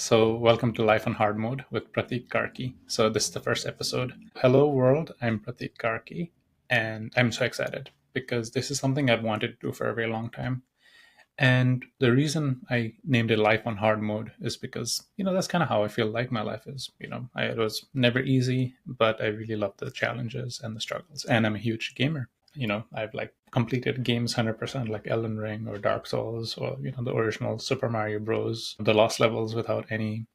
So, welcome to Life on Hard Mode with Pratik Karki. So, this is the first episode. Hello, world. I'm Pratik Karki, and I'm so excited because this is something I've wanted to do for a very long time. And the reason I named it Life on Hard Mode is because, that's kind of how I feel like my life is. It was never easy, but I really love the challenges and the struggles. And I'm a huge gamer. I've like completed games 100%, like Elden Ring or Dark Souls or, the original Super Mario Bros., the lost levels without any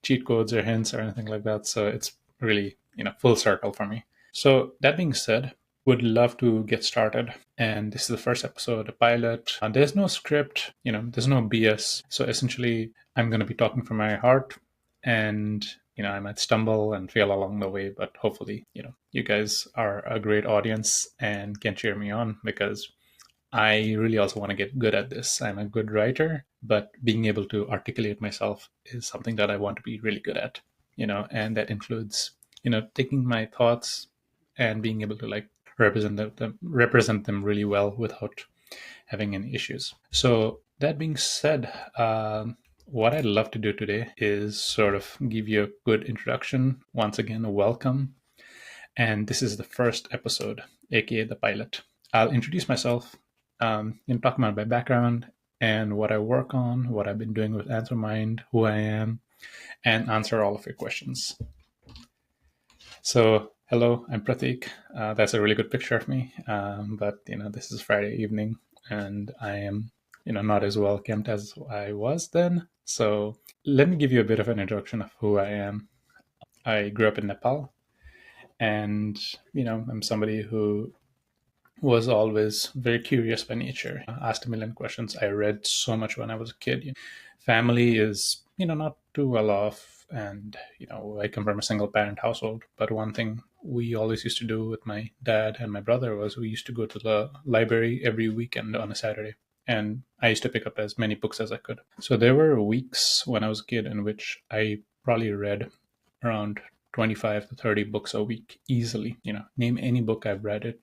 cheat codes or hints or anything like that. So it's really, full circle for me. So that being said, would love to get started. And this is the first episode, a pilot. There's no script, there's no BS. So essentially, I'm going to be talking from my heart, and I might stumble and fail along the way, but hopefully, you guys are a great audience and can cheer me on because I really also want to get good at this. I'm a good writer, but being able to articulate myself is something that I want to be really good at, and that includes, taking my thoughts and being able to like represent them really well without having any issues. So that being said, what I'd love to do today is sort of give you a good introduction. Once again, a welcome. And this is the first episode, aka the pilot. I'll introduce myself, talk about my background and what I work on, what I've been doing with AnswerMind, who I am, and answer all of your questions. So, hello, I'm Pratik. That's a really good picture of me. But this is Friday evening, and I am, not as well kempt as I was then. So, let me give you a bit of an introduction of who I am. I grew up in Nepal, and I'm somebody who was always very curious by nature. Asked a million questions. I read so much when I was a kid. Family is, not too well off, and I come from a single parent household. But one thing we always used to do with my dad and my brother was we used to go to the library every weekend on a Saturday. And I used to pick up as many books as I could. So there were weeks when I was a kid in which I probably read around 25 to 30 books a week easily. Name any book, I've read it.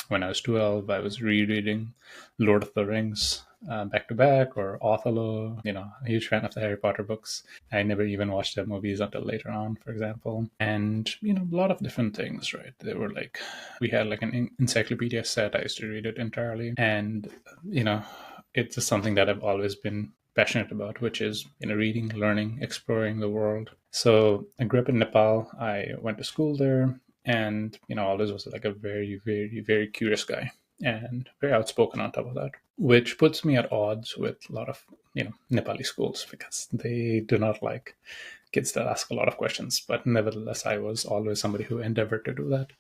When I was 12, I was rereading Lord of the Rings back to back, or Othello. A huge fan of the Harry Potter books. I never even watched the movies until later on, for example. And, a lot of different things, right? They were like, we had like an encyclopedia set. I used to read it entirely. And, it's just something that I've always been passionate about, which is reading, learning, exploring the world. So I grew up in Nepal. I went to school there, and always was like a very, very, very curious guy and very outspoken on top of that, which puts me at odds with a lot of Nepali schools because they do not like kids that ask a lot of questions. But nevertheless, I was always somebody who endeavored to do that.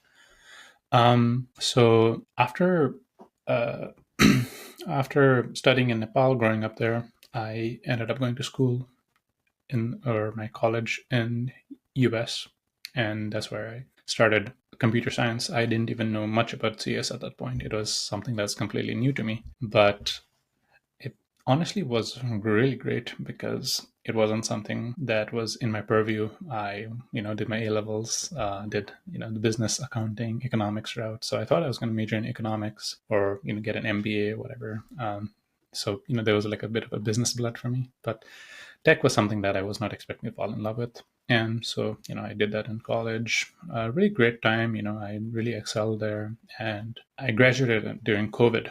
So after uh, after studying in Nepal, growing up there, I ended up going to school or my college in US, and that's where I started computer science. I didn't even know much about CS at that point. It was something that's completely new to me, but it honestly was really great because it wasn't something that was in my purview. I, did my A levels, did, the business accounting, economics route. So I thought I was going to major in economics or, get an MBA or whatever. So, there was like a bit of a business blood for me, but tech was something that I was not expecting to fall in love with. And so, I did that in college. A really great time. I really excelled there. And I graduated during COVID.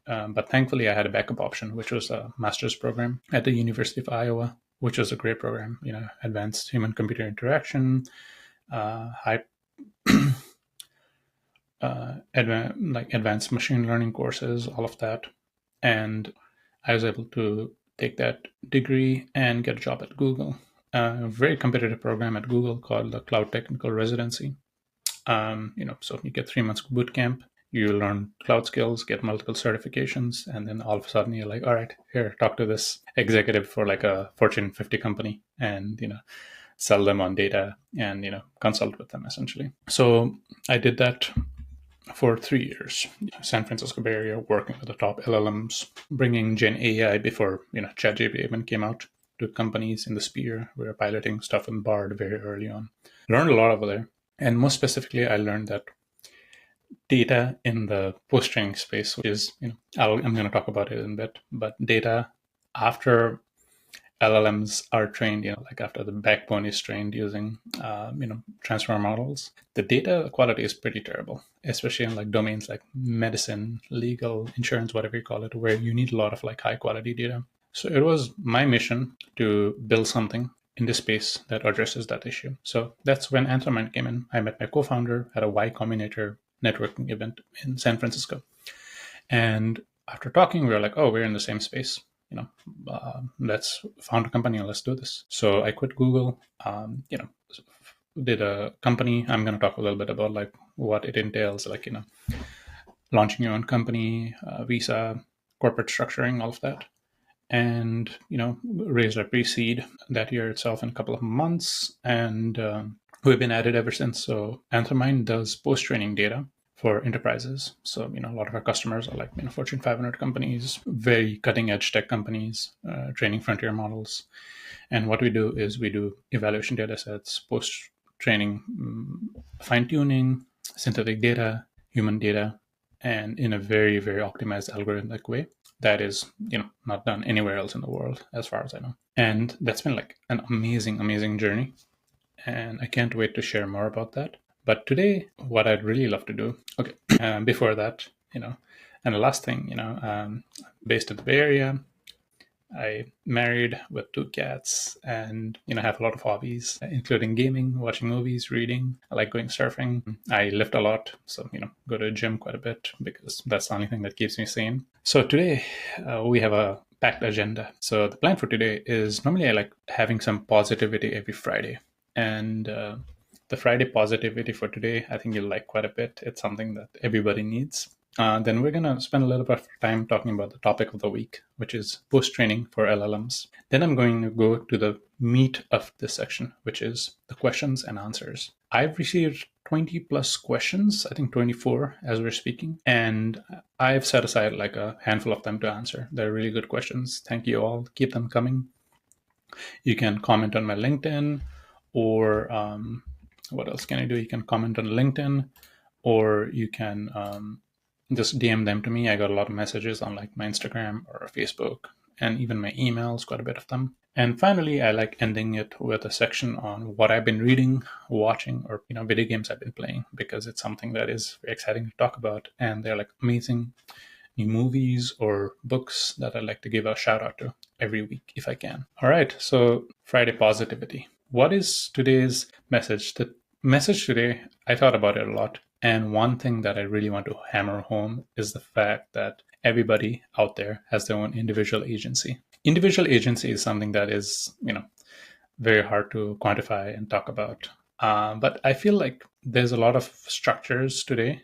But thankfully, I had a backup option, which was a master's program at the University of Iowa, which was a great program. Advanced human-computer interaction, high, advanced machine learning courses, all of that. And I was able to take that degree and get a job at Google. A very competitive program at Google called the Cloud Technical Residency. So you get 3 months boot camp, you learn cloud skills, get multiple certifications, and then all of a sudden you're like, all right, here, talk to this executive for like a Fortune 50 company and, sell them on data and, consult with them essentially. So I did that for 3 years. San Francisco Bay Area, working with the top LLMs, bringing Gen AI before, ChatGPT even came out to companies in the sphere. We were piloting stuff in Bard very early on. Learned a lot over there. And most specifically, I learned that data in the post-training space, which is, I'm going to talk about it in a bit, but data after LLMs are trained, like after the backbone is trained using, transformer models, the data quality is pretty terrible, especially in like domains like medicine, legal, insurance, whatever you call it, where you need a lot of like high quality data. So it was my mission to build something in this space that addresses that issue. So that's when Anthromine came in. I met my co-founder at a Y Combinator networking event in San Francisco. And after talking, we were like, oh, we're in the same space. Let's found a company and let's do this. So I quit Google, did a company. I'm going to talk a little bit about like what it entails, like, launching your own company, visa, corporate structuring, all of that. And, raised our pre-seed that year itself in a couple of months. And we've been at it ever since. So Anthromine does post-training data for enterprises. So, a lot of our customers are like, Fortune 500 companies, very cutting edge tech companies, training frontier models. And what we do is we do evaluation data sets, post training, fine tuning, synthetic data, human data, and in a very, very optimized algorithmic way that is, not done anywhere else in the world, as far as I know. And that's been like an amazing, amazing journey. And I can't wait to share more about that. But today, what I'd really love to do, okay, before that, and the last thing, based in the Bay Area, I married with 2 cats and, have a lot of hobbies, including gaming, watching movies, reading. I like going surfing. I lift a lot. So, go to the gym quite a bit because that's the only thing that keeps me sane. So today we have a packed agenda. So the plan for today is normally I like having some positivity every Friday. And the Friday positivity for today, I think you'll like quite a bit. It's something that everybody needs. Then we're going to spend a little bit of time talking about the topic of the week, which is post-training for LLMs. Then I'm going to go to the meat of this section, which is the questions and answers. I've received 20 plus questions, I think 24 as we're speaking, and I've set aside like a handful of them to answer. They're really good questions. Thank you all. Keep them coming. You can comment on my LinkedIn, or what else can I do? You can comment on LinkedIn, or you can just DM them to me. I got a lot of messages on like my Instagram or Facebook, and even my emails, quite a bit of them. And finally, I like ending it with a section on what I've been reading, watching, or video games I've been playing, because it's something that is very exciting to talk about, and they're like amazing new movies or books that I like to give a shout out to every week if I can. All right, so Friday positivity. What is today's message? The message today, I thought about it a lot. And one thing that I really want to hammer home is the fact that everybody out there has their own individual agency. Individual agency is something that is, very hard to quantify and talk about. But I feel like there's a lot of structures today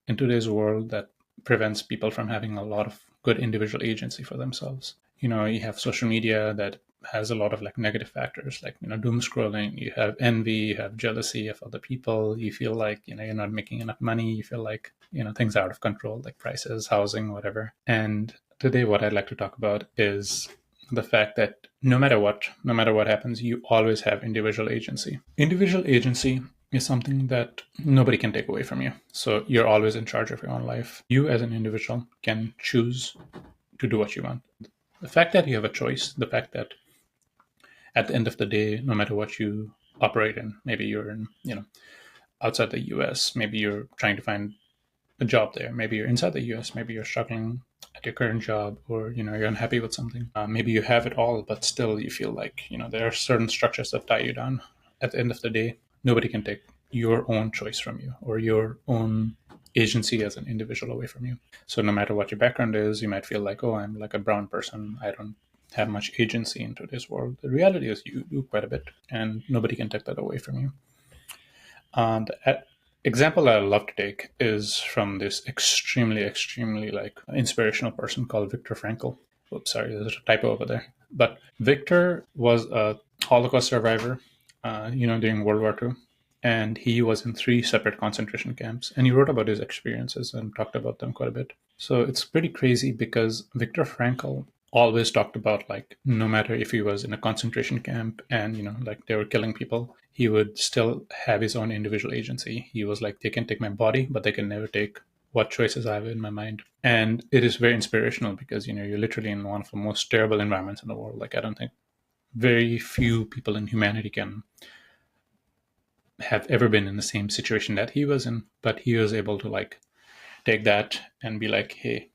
in today's world that prevents people from having a lot of good individual agency for themselves. You have social media that has a lot of like negative factors, like doom scrolling. You have envy, you have jealousy of other people. You feel like you're not making enough money. You feel like things are out of control, like prices, housing, whatever. And today, what I'd like to talk about is the fact that no matter what happens, you always have individual agency. Individual agency is something that nobody can take away from you. So you're always in charge of your own life. You as an individual can choose to do what you want. The fact that you have a choice, the fact that at the end of the day, no matter what you operate in, maybe you're in, outside the US, maybe you're trying to find a job there, maybe you're inside the US, maybe you're struggling at your current job, or you're unhappy with something. Maybe you have it all, but still you feel like there are certain structures that tie you down. At the end of the day, nobody can take your own choice from you or your own agency as an individual away from you. So no matter what your background is, you might feel like, oh, I'm like a brown person, I don't have much agency in today's world. The reality is you do quite a bit, and nobody can take that away from you. The example I love to take is from this extremely, extremely like inspirational person called Viktor Frankl. Oops, sorry, there's a typo over there. But Viktor was a Holocaust survivor, during World War II. And he was in 3 separate concentration camps. And he wrote about his experiences and talked about them quite a bit. So it's pretty crazy because Viktor Frankl always talked about like no matter if he was in a concentration camp and like they were killing people, he would still have his own individual agency. He was like, they can take my body, but they can never take what choices I have in my mind. And it is very inspirational because you're literally in one of the most terrible environments in the world. Like I don't think very few people in humanity can have ever been in the same situation that he was in, but he was able to like take that and be like, hey,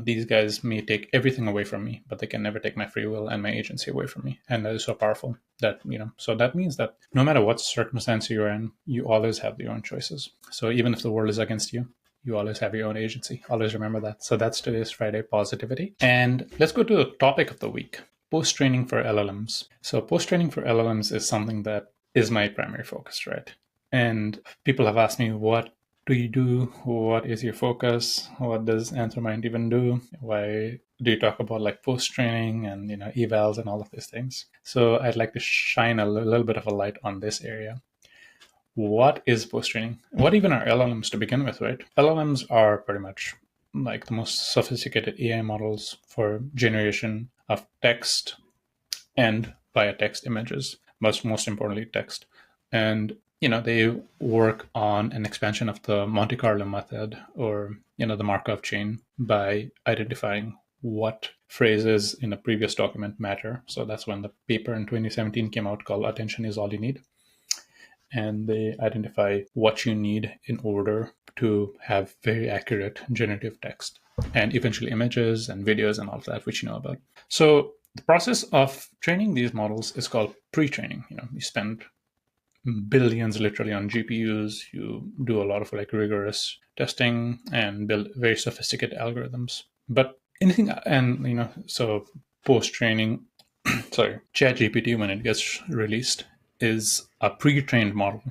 these guys may take everything away from me, but they can never take my free will and my agency away from me. And that is so powerful that, so that means that no matter what circumstance you're in, you always have your own choices. So even if the world is against you, you always have your own agency. Always remember that. So that's today's Friday positivity. And let's go to the topic of the week, post-training for LLMs. So post-training for LLMs is something that is my primary focus, right? And people have asked me, what do you do? What is your focus? What does AnswerMind even do? Why do you talk about like post-training and evals and all of these things? So I'd like to shine a little bit of a light on this area. What is post-training? What even are LLMs to begin with, right? LLMs are pretty much like the most sophisticated AI models for generation of text and via text images, but most importantly, text. And they work on an expansion of the Monte Carlo method, or the Markov chain, by identifying what phrases in a previous document matter. So that's when the paper in 2017 came out called Attention is All You Need. And they identify what you need in order to have very accurate generative text and eventually images and videos and all of that, which you know about. So the process of training these models is called pre-training. You spend billions literally on GPUs. You do a lot of like rigorous testing and build very sophisticated algorithms. But anything, and so post-training, sorry, ChatGPT, when it gets released, is a pre-trained model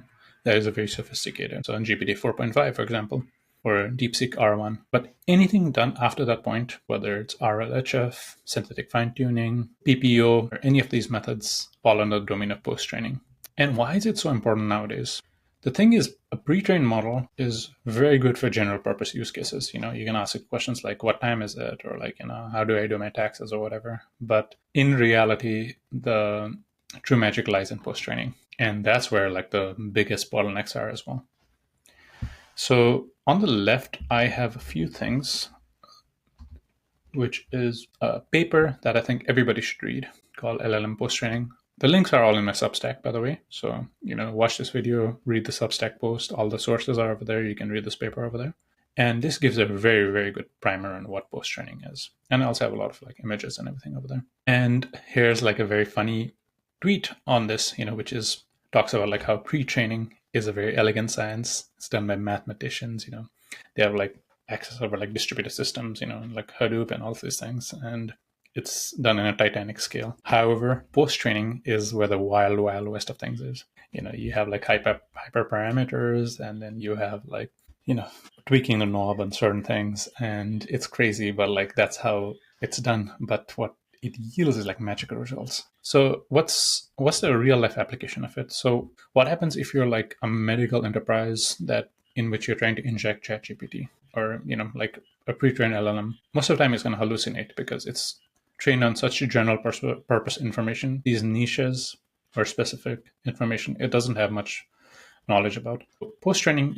that is a very sophisticated. So in GPT 4.5, for example, or DeepSeek R1. But anything done after that point, whether it's RLHF, synthetic fine-tuning, PPO, or any of these methods, fall under the domain of post-training. And why is it so important nowadays? The thing is, a pre-trained model is very good for general purpose use cases. You can ask it questions like, what time is it? Or like, how do I do my taxes or whatever. But in reality, the true magic lies in post-training. And that's where like the biggest bottlenecks are as well. So on the left, I have a few things, which is a paper that I think everybody should read called LLM Post-Training. The links are all in my Substack, by the way. So, watch this video, read the Substack post. All the sources are over there. You can read this paper over there. And this gives a very, very good primer on what post-training is. And I also have a lot of like images and everything over there. And here's like a very funny tweet on this, which is talks about like how pre-training is a very elegant science. It's done by mathematicians, they have like access over like distributed systems, like Hadoop and all of these things. And it's done in a titanic scale. However, post-training is where the wild, wild west of things is. You have like hyper parameters, and then you have like, tweaking the knob on certain things. And it's crazy, but like that's how it's done. But what it yields is like magical results. So what's the real life application of it? So what happens if you're like a medical enterprise in which you're trying to inject ChatGPT, or, like a pre-trained LLM? Most of the time it's going to hallucinate because it's trained on such general purpose information. These niches or specific information, it doesn't have much knowledge about. Post-training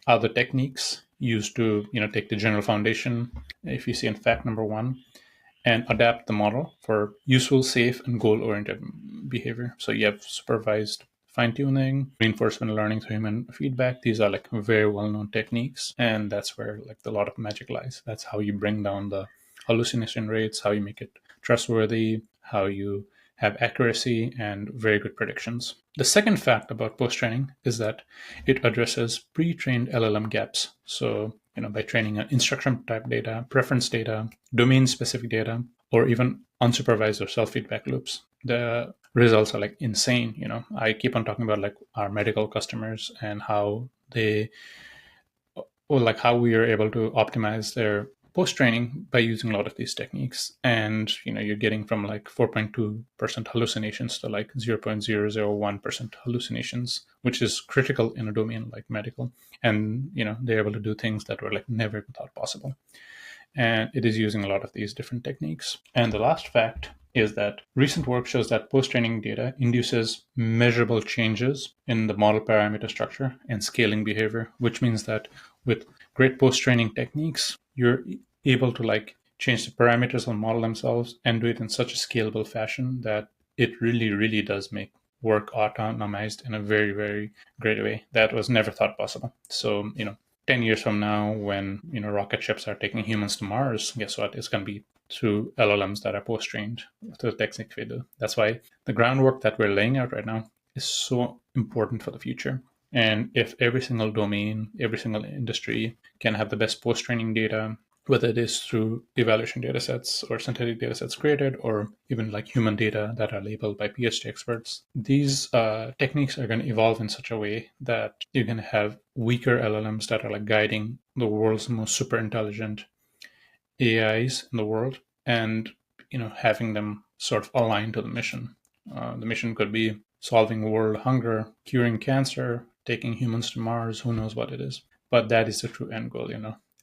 are the techniques used to, take the general foundation, if you see in fact number 1, and adapt the model for useful, safe, and goal-oriented behavior. So you have supervised fine-tuning, reinforcement learning through human feedback. These are like very well-known techniques, and that's where like a lot of magic lies. That's how you bring down the hallucination rates, how you make it trustworthy, how you have accuracy and very good predictions. The second fact about post-training is that it addresses pre-trained LLM gaps. So, by training on instruction type data, preference data, domain-specific data, or even unsupervised or self-feedback loops, the results are like insane. I keep on talking about like our medical customers and how how we are able to optimize their post-training by using a lot of these techniques. And you're getting from like 4.2% hallucinations to like 0.001% hallucinations, which is critical in a domain like medical. And they're able to do things that were like never thought possible. And it is using a lot of these different techniques. And the last fact is that recent work shows that post-training data induces measurable changes in the model parameter structure and scaling behavior, which means that with great post-training techniques, you're able to like change the parameters of the model themselves and do it in such a scalable fashion that it really, really does make work autonomized in a very, very great way that was never thought possible. So, 10 years from now, when, rocket ships are taking humans to Mars, guess what? It's going to be through LLMs that are post-trained to the techniques we do. That's why the groundwork that we're laying out right now is so important for the future. And if every single domain, every single industry can have the best post-training data, whether it is through evaluation data sets or synthetic data sets created, or even like human data that are labeled by PhD experts, these techniques are going to evolve in such a way that you can have weaker LLMs that are like guiding the world's most super intelligent AIs in the world, and having them sort of align to the mission. The mission could be solving world hunger, curing cancer, taking humans to Mars. Who knows what it is? But that is the true end goal.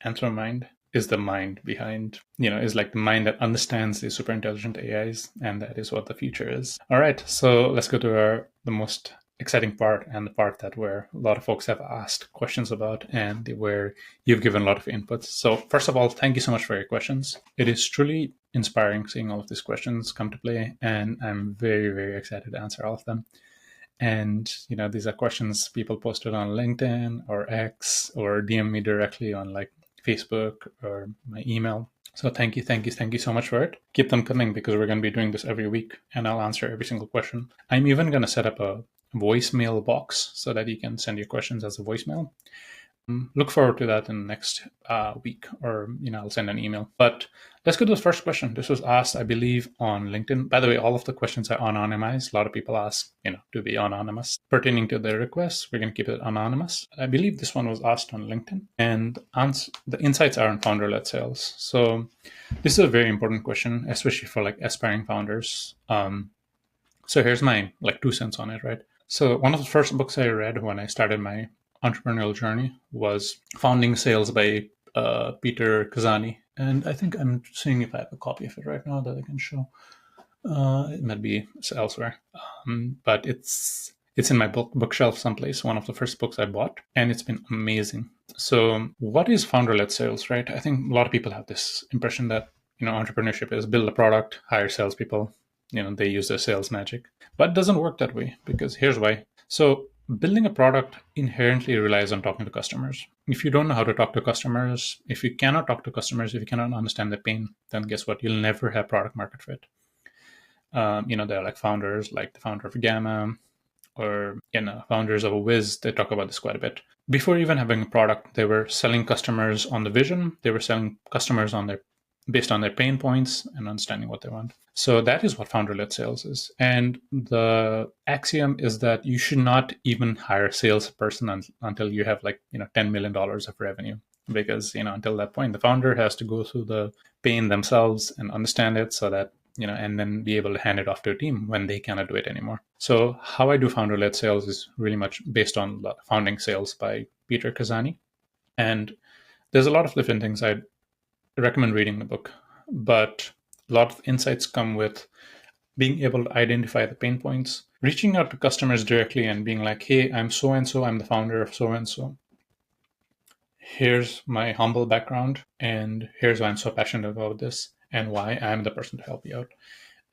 Anthromind is the mind behind, is like the mind that understands the super intelligent AIs, and that is what the future is. All right, so let's go to the most exciting part, and the part that where a lot of folks have asked questions about, and where you've given a lot of inputs. So first of all, thank you so much for your questions. It is truly inspiring seeing all of these questions come to play, and I'm very, very excited to answer all of them. And these are questions people posted on LinkedIn or X, or DM me directly on like Facebook or my email. So thank you so much for it. Keep them coming, because we're going to be doing this every week, and I'll answer every single question. I'm even going to set up a voicemail box so that you can send your questions as a voicemail. Look forward to that in the next week, or I'll send an email. But let's go to the first question. This was asked, I believe, on LinkedIn. By the way, all of the questions are anonymized. A lot of people ask, to be anonymous. Pertaining to their requests, we're going to keep it anonymous. I believe this one was asked on LinkedIn, and the insights are on founder-led sales. So this is a very important question, especially for like aspiring founders. So here's my like 2 cents on it, right? So one of the first books I read when I started my entrepreneurial journey was Founding Sales by Peter Kazani. And I think I'm seeing if I have a copy of it right now that I can show. It might be elsewhere. But it's in my bookshelf someplace, one of the first books I bought, and it's been amazing. So what is founder-led sales, right? I think a lot of people have this impression that, entrepreneurship is build a product, hire salespeople, they use their sales magic. But it doesn't work that way, because here's why. So building a product inherently relies on talking to customers. If you don't know how to talk to customers, if you cannot talk to customers, if you cannot understand their pain, then guess what? You'll never have product market fit. There are like founders, like the founder of Gamma, or founders of a Wiz. They talk about this quite a bit. Before even having a product, they were selling customers on the vision. They were selling customers based on their pain points and understanding what they want. So that is what founder-led sales is. And the axiom is that you should not even hire a salesperson until you have like, $10 million of revenue. Because, until that point, the founder has to go through the pain themselves and understand it, so that, and then be able to hand it off to a team when they cannot do it anymore. So how I do founder-led sales is really much based on Founding Sales by Peter Kazani. And there's a lot of different things I'd recommend reading the book, but a lot of insights come with being able to identify the pain points, reaching out to customers directly and being like, hey, I'm so-and-so, I'm the founder of so-and-so. Here's my humble background, and here's why I'm so passionate about this, and why I'm the person to help you out.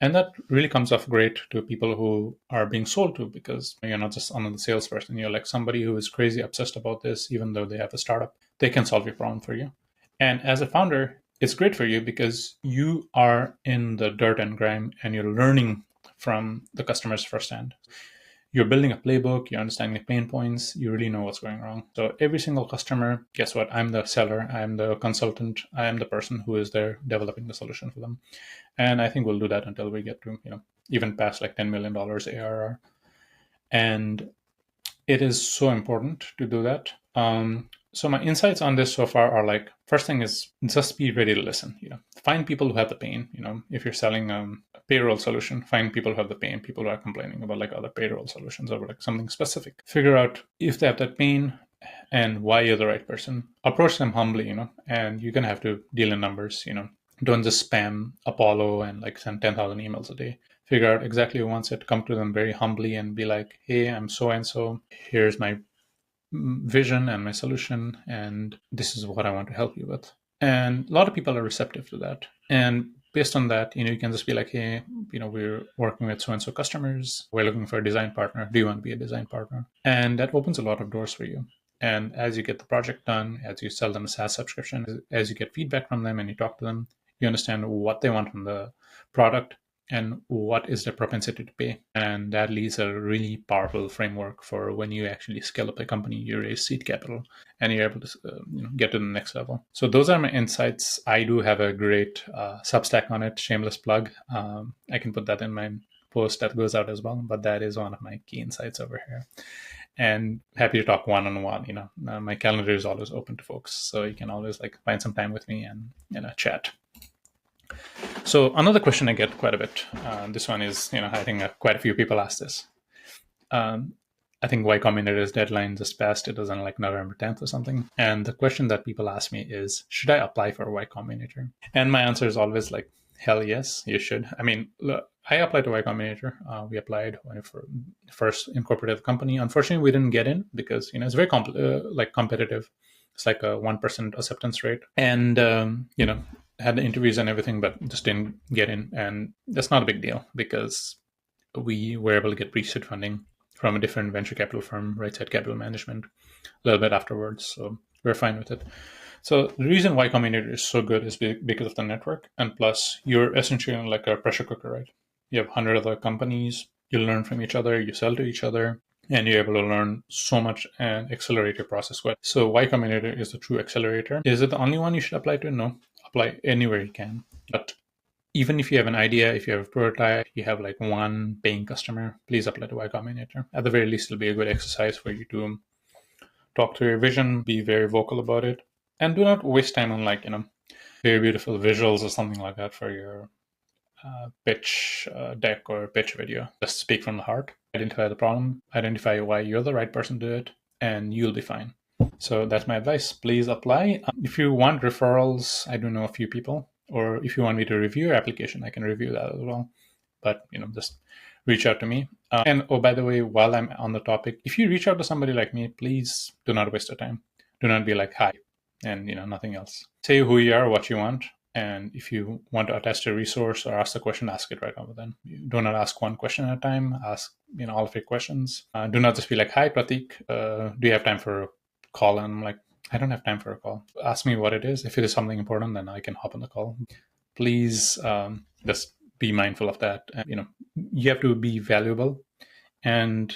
And that really comes off great to people who are being sold to, because you're not just another salesperson. You're like somebody who is crazy obsessed about this, even though they have a startup. They can solve your problem for you. And as a founder, it's great for you because you are in the dirt and grime, and you're learning from the customers firsthand. You're building a playbook, you're understanding the pain points, you really know what's going wrong. So every single customer, guess what? I'm the seller, I'm the consultant, I am the person who is there developing the solution for them. And I think we'll do that until we get to, even past like $10 million ARR. And it is so important to do that. So my insights on this so far are like, first thing is just be ready to listen. Find people who have the pain. If you're selling a payroll solution, find people who have the pain, people who are complaining about like other payroll solutions or like something specific. Figure out if they have that pain and why you're the right person. Approach them humbly, and you're gonna have to deal in numbers. Don't just spam Apollo and like send 10,000 emails a day. Figure out exactly who wants it. Come to them very humbly and be like, hey, I'm so and so. Here's my vision and my solution, and this is what I want to help you with. And a lot of people are receptive to that. And based on that, you can just be like, hey, we're working with so-and-so customers. We're looking for a design partner. Do you want to be a design partner? And that opens a lot of doors for you. And as you get the project done, as you sell them a SaaS subscription, as you get feedback from them and you talk to them, you understand what they want from the product and what is their propensity to pay. And that leads a really powerful framework for when you actually scale up a company, you raise seed capital, and you're able to get to the next level. So those are my insights. I do have a great Substack on it, shameless plug. I can put that in my post that goes out as well, but that is one of my key insights over here. And happy to talk one-on-one. My calendar is always open to folks, so you can always find some time with me and chat. So another question I get quite a bit. This one is, I think quite a few people ask this. I think Y Combinator's deadline just passed. It was on November 10th or something. And the question that people ask me is, should I apply for Y Combinator? And my answer is always hell yes, you should. I mean, look, I applied to Y Combinator. We applied when we first incorporated the company. Unfortunately, we didn't get in because it's very competitive. It's like a 1% acceptance rate, and had the interviews and everything, but just didn't get in. And that's not a big deal because we were able to get pre-seed funding from a different venture capital firm, Right Side Capital Management, a little bit afterwards. So we're fine with it. So the reason Y Combinator is so good is because of the network, and plus you're essentially like a pressure cooker, right? You have 100 other companies, you learn from each other, you sell to each other, and you're able to learn so much and accelerate your process. So Y Combinator is the true accelerator. Is it the only one you should apply to? No, apply anywhere you can. But even if you have an idea, if you have a prototype, you have one paying customer, please apply to Y Combinator. At the very least, it'll be a good exercise for you to talk through your vision, be very vocal about it, and do not waste time on very beautiful visuals or something like that for your pitch deck or pitch video. Just speak from the heart, identify the problem, identify why you're the right person to do it, and you'll be fine. So that's my advice. Please apply. If you want referrals, I do know a few people, or if you want me to review your application, I can review that as well. But just reach out to me. And oh, by the way, while I'm on the topic, if you reach out to somebody like me, please do not waste your time. Do not be like, hi, and nothing else. Say who you are, what you want. And if you want to attach a resource or ask a question, ask it right over then. Do not ask one question at a time. Ask all of your questions. Do not just be like, hi, Pratik, do you have time for a call? And I'm like, I don't have time for a call. Ask me what it is. If it is something important, then I can hop on the call. Please just be mindful of that. You have to be valuable and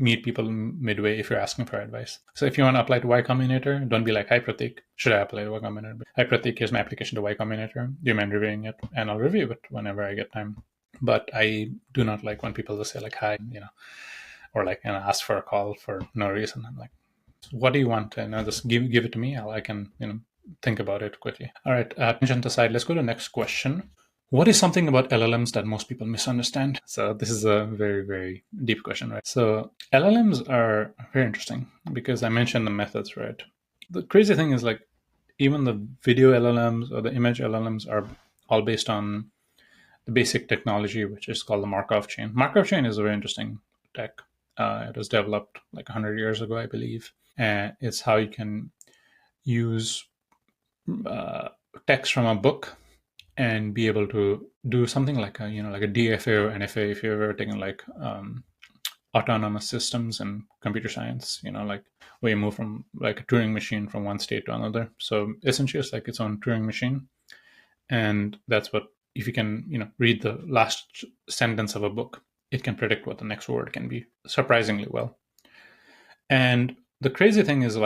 meet people midway if you're asking for advice. So if you want to apply to Y Combinator, don't be like, hi Pratik, should I apply to Y Combinator? Hi Pratik, here's my application to Y Combinator. Do you mind reviewing it? And I'll review it whenever I get time. But I do not like when people just say hi, or ask for a call for no reason. I'm like, what do you want? And just give it to me. I can think about it quickly. All right, tangent aside, let's go to the next question. What is something about LLMs that most people misunderstand? So this is a very, very deep question, right? So LLMs are very interesting because I mentioned the methods, right? The crazy thing is even the video LLMs or the image LLMs are all based on the basic technology, which is called the Markov chain. Markov chain is a very interesting tech. It was developed 100 years ago, I believe. And it's how you can use text from a book and be able to do something like a DFA or NFA if you've ever taken autonomous systems and computer science, where you move from a Turing machine from one state to another. So essentially it's its own Turing machine. And that's what, if you can, read the last sentence of a book, it can predict what the next word can be surprisingly well. And the crazy thing is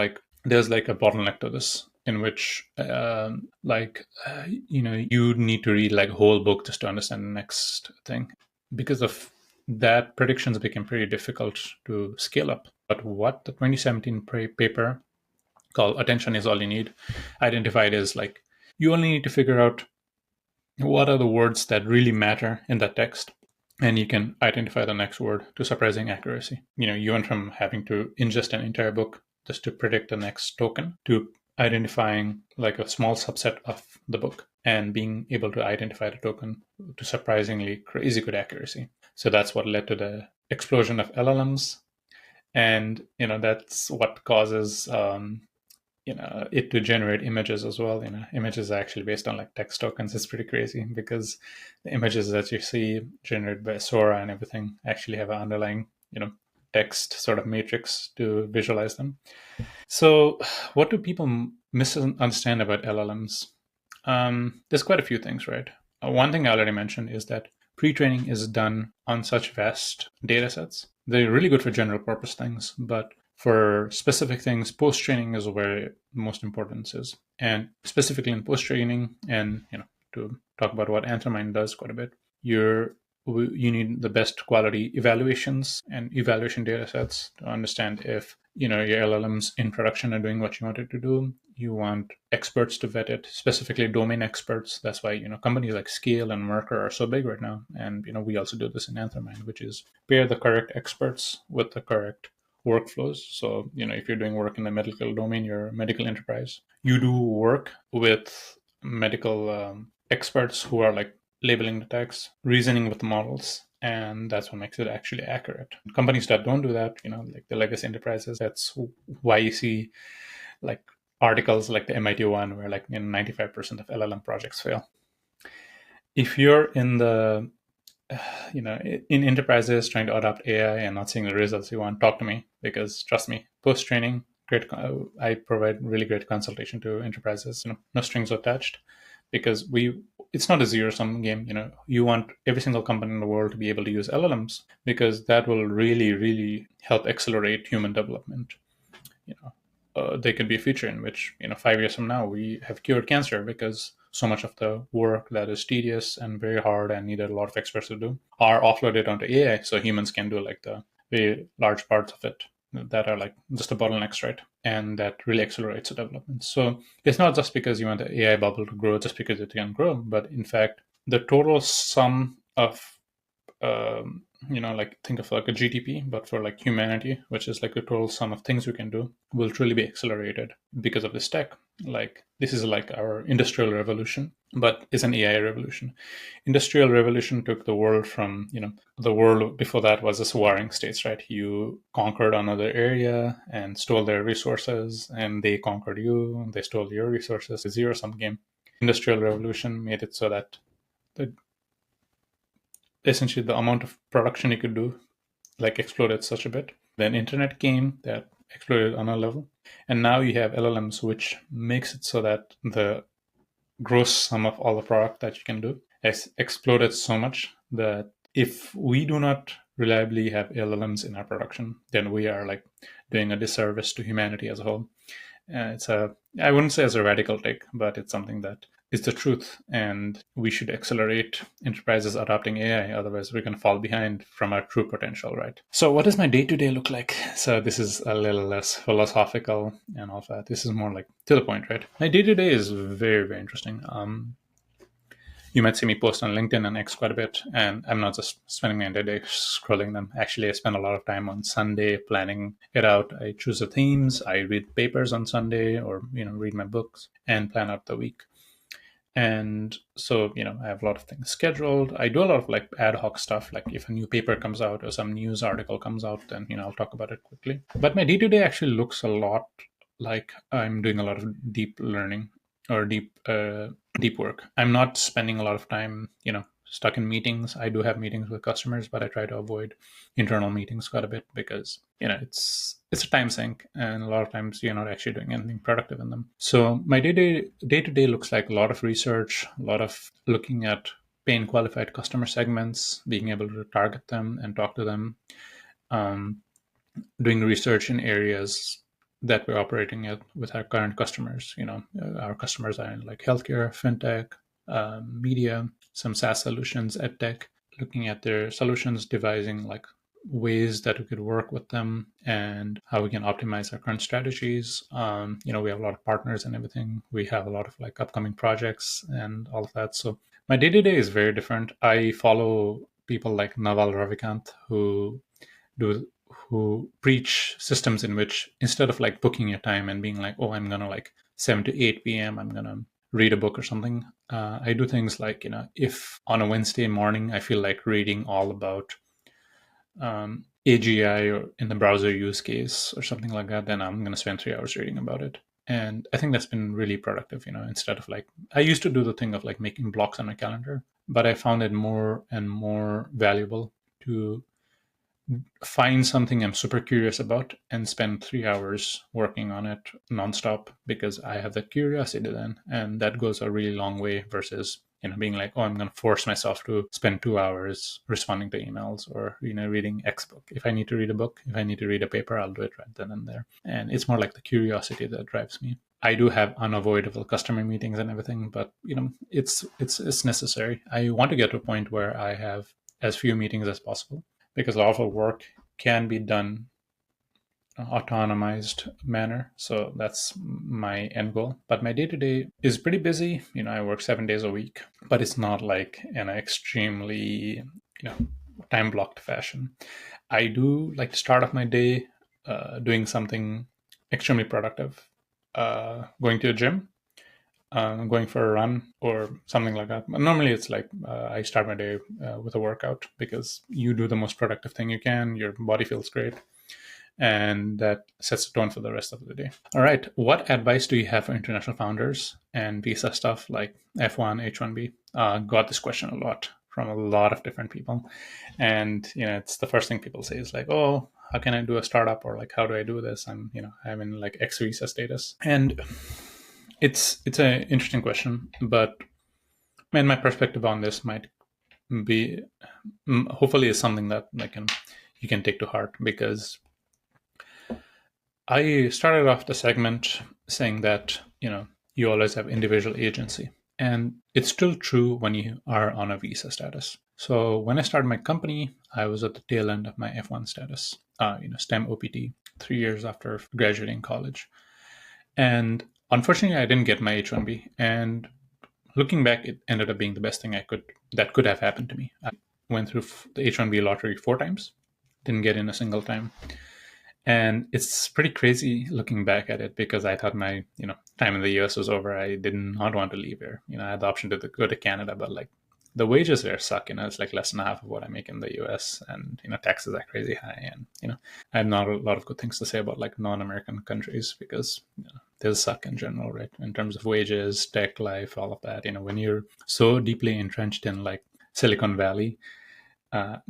there's a bottleneck to this, in which you need to read a whole book just to understand the next thing. Because of that, predictions became pretty difficult to scale up. But what the 2017 paper called Attention is All You Need identified is you only need to figure out what are the words that really matter in that text, and you can identify the next word to surprising accuracy. You went from having to ingest an entire book just to predict the next token to identifying a small subset of the book and being able to identify the token to surprisingly crazy good accuracy. So that's what led to the explosion of LLMs. And, that's what causes it to generate images as well. Images are actually based on like text tokens. It's pretty crazy because the images that you see generated by Sora and everything actually have an underlying text sort of matrix to visualize them. So what do people misunderstand about LLMs? There's quite a few things, right? One thing I already mentioned is that pre-training is done on such vast data sets. They're really good for general purpose things, but for specific things, post-training is where most importance is. And specifically in post-training, and to talk about what Anthromind does quite a bit, you need the best quality evaluations and evaluation data sets to understand if your LLMs in production are doing what you want it to do. You want experts to vet it, specifically domain experts. That's why companies like Scale and Mercer are so big right now. And we also do this in Anthromind, which is pair the correct experts with the correct workflows. So if you're doing work in the medical domain, you're a medical enterprise. You do work with medical experts who are like labeling the text, reasoning with the models, and that's what makes it actually accurate. Companies that don't do that, like the legacy enterprises, that's why you see like articles like the MIT one where like 95% of LLM projects fail. If you're in the in enterprises trying to adopt AI and not seeing the results you want, talk to me, because trust me, post training, I provide really great consultation to enterprises. No strings attached, because it's not a zero sum game. You want every single company in the world to be able to use LLMs, because that will really, really help accelerate human development. There could be a future in which 5 years from now we have cured cancer because so much of the work that is tedious and very hard and needed a lot of experts to do are offloaded onto AI, so humans can do like the very large parts of it that are like just the bottlenecks, right? And that really accelerates the development. So it's not just because you want the AI bubble to grow just because it can grow, but in fact the total sum of like think of like a GDP, but for like humanity, which is like the total sum of things we can do, will truly be accelerated because of this tech. Like this is like our industrial revolution, but it's an AI revolution. Industrial revolution took the world from, the world before that was just warring states, right? You conquered another area and stole their resources, and they conquered you, they stole your resources. A zero-sum game. Industrial revolution made it so that the essentially the amount of production you could do like exploded such a bit. Then internet came, that exploded on a level, and now you have LLMs, which makes it so that the gross sum of all the product that you can do has exploded so much that if we do not reliably have LLMs in our production, then we are like doing a disservice to humanity as a whole. I wouldn't say it's a radical take, but it's something that is the truth, and we should accelerate enterprises adopting AI. Otherwise, we're going to fall behind from our true potential, right? So, what does my day-to-day look like? So, this is a little less philosophical and all that. This is more like to the point, right? My day-to-day is very, very interesting. You might see me post on LinkedIn and X quite a bit, and I'm not just spending my entire day scrolling them. Actually, I spend a lot of time on Sunday planning it out. I choose the themes, I read papers on Sunday, or read my books and plan out the week. And so I have a lot of things scheduled. I do a lot of like ad hoc stuff, like if a new paper comes out or some news article comes out, then I'll talk about it quickly. But my day-to-day actually looks a lot like I'm doing a lot of deep learning or deep work. I'm not spending a lot of time stuck in meetings. I do have meetings with customers, but I try to avoid internal meetings quite a bit, because it's a time sink, and a lot of times you're not actually doing anything productive in them. So my day-to-day looks like a lot of research, a lot of looking at paying qualified customer segments, being able to target them and talk to them, doing research in areas that we're operating at with our current customers. Our customers are in like healthcare, fintech, media, some SaaS solutions, edtech, looking at their solutions, devising like ways that we could work with them and how we can optimize our current strategies. We have a lot of partners and everything. We have a lot of like upcoming projects and all of that. So my day-to-day is very different. I follow people like Naval Ravikant who preach systems in which instead of like booking your time and being like, oh, I'm gonna like 7 to 8 p.m. I'm gonna read a book or something. I do things like, if on a Wednesday morning I feel like reading all about AGI or in the browser use case or something like that, then I'm going to spend 3 hours reading about it. And I think that's been really productive, instead of like, I used to do the thing of like making blocks on my calendar, but I found it more and more valuable to find something I'm super curious about and spend 3 hours working on it nonstop because I have that curiosity then. And that goes a really long way versus, being like, oh, I'm going to force myself to spend 2 hours responding to emails or, reading X book. If I need to read a book, if I need to read a paper, I'll do it right then and there. And it's more like the curiosity that drives me. I do have unavoidable customer meetings and everything, but it's necessary. I want to get to a point where I have as few meetings as possible because a lot of work can be done autonomized manner. So that's my end goal. But my day to day is pretty busy. I work 7 days a week, but it's not like in an extremely, time blocked fashion. I do like to start off my day doing something extremely productive, going to the gym, going for a run or something like that. But normally it's like I start my day with a workout because you do the most productive thing you can. Your body feels great. And that sets the tone for the rest of the day. All right. What advice do you have for international founders and visa stuff like F1, H1B? Got this question a lot from a lot of different people. And, it's the first thing people say is like, oh, how can I do a startup? Or like, how do I do this? I'm in like X visa status. And it's an interesting question, but my perspective on this might be hopefully is something that you can take to heart, because I started off the segment saying that you always have individual agency, and it's still true when you are on a visa status. So when I started my company, I was at the tail end of my F1 status, STEM OPT, 3 years after graduating college, and unfortunately, I didn't get my H1B. And looking back, it ended up being the best thing that could have happened to me. I went through the H1B lottery 4 times, didn't get in a single time. And it's pretty crazy looking back at it because I thought my time in the US was over. I did not want to leave here. I had the option to go to Canada, but like the wages there suck. It's like less than half of what I make in the US, and taxes are crazy high. And I have not a lot of good things to say about like non-American countries because they suck in general, right? In terms of wages, tech life, all of that. When you're so deeply entrenched in like Silicon Valley,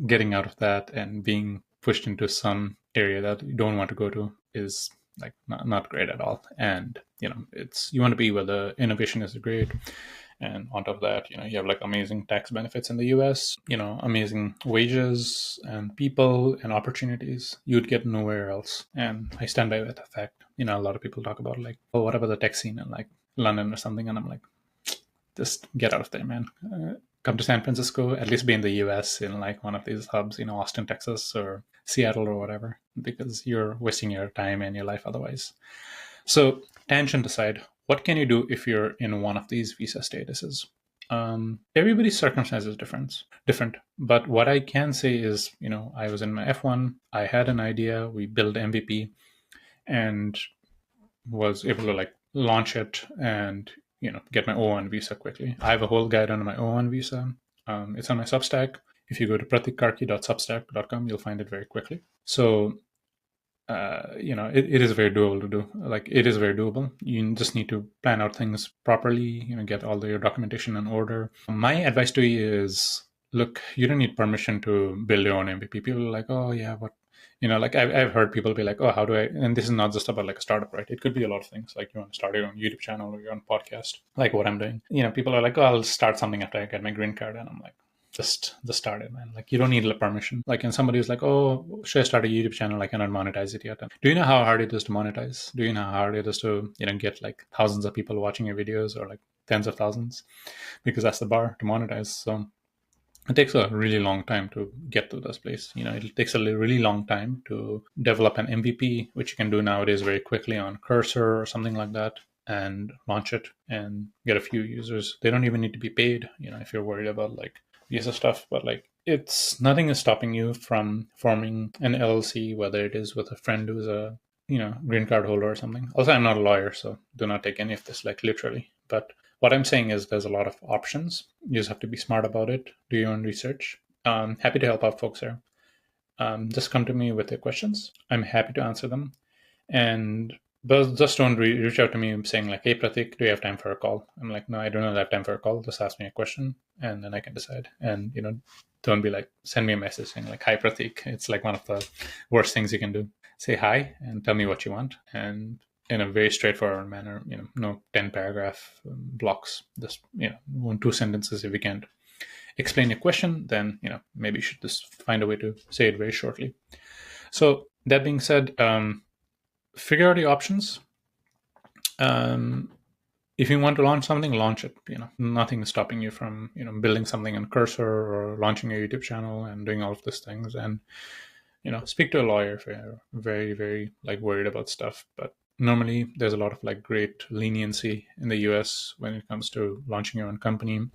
getting out of that and being pushed into some area that you don't want to go to is like not great at all. And you want to be where the innovation is great, and on top of that you have like amazing tax benefits in the US, amazing wages and people and opportunities you'd get nowhere else. And I stand by that fact. A lot of people talk about like, oh, what about the tech scene in like London or something, and I'm like, just get out of there, man. Come to San Francisco, at least be in the US in like one of these hubs, Austin, Texas, or Seattle or whatever, because you're wasting your time and your life otherwise. So, tangent aside, what can you do if you're in one of these visa statuses? Everybody's circumstance is different. But what I can say is, I was in my F1, I had an idea, we built MVP, and was able to like launch it and get my O1 visa quickly. I have a whole guide on my O1 visa. It's on my Substack. If you go to pratikkarki.substack.com, you'll find it very quickly. So, it is very doable to do. Like, it is very doable. You just need to plan out things properly, get all your documentation in order. My advice to you is, look, you don't need permission to build your own MVP. People are like, oh, yeah, what? Like I've heard people be like, oh, how do I, and this is not just about like a startup, right? It could be a lot of things. Like you want to start your own YouTube channel or your own podcast, like what I'm doing. People are like, oh, I'll start something after I get my green card. And I'm like, just start it, man. Like you don't need permission. Like, and somebody was like, oh, should I start a YouTube channel? I cannot monetize it yet. And do you know how hard it is to monetize? Do you know how hard it is to, get like thousands of people watching your videos or like tens of thousands? Because that's the bar to monetize. So it takes a really long time to get to this place. It takes a really long time to develop an MVP, which you can do nowadays very quickly on Cursor or something like that, and launch it and get a few users. They don't even need to be paid, if you're worried about like visa stuff. But like, nothing is stopping you from forming an LLC, whether it is with a friend who's a green card holder or something. Also, I'm not a lawyer, so do not take any of this like literally. But what I'm saying is there's a lot of options. You just have to be smart about it. Do your own research. Happy to help out folks here. Just come to me with your questions. I'm happy to answer them. And But just don't reach out to me saying like, "Hey, Pratik, do you have time for a call?" I'm like, "No, I do not have time for a call. Just ask me a question, and then I can decide." And don't be like, send me a message saying like, "Hi, Pratik." It's like one of the worst things you can do. Say hi and tell me what you want, and in a very straightforward manner. No 10 paragraph blocks. Just 1, 2 sentences. If you can't explain your question, then maybe you should just find a way to say it very shortly. So that being said, figure out your options. Um, if you want to launch something, launch it. Nothing is stopping you from building something in Cursor or launching a YouTube channel and doing all of these things. And speak to a lawyer if you're very, very like worried about stuff. But normally, there's a lot of like great leniency in the US when it comes to launching your own company.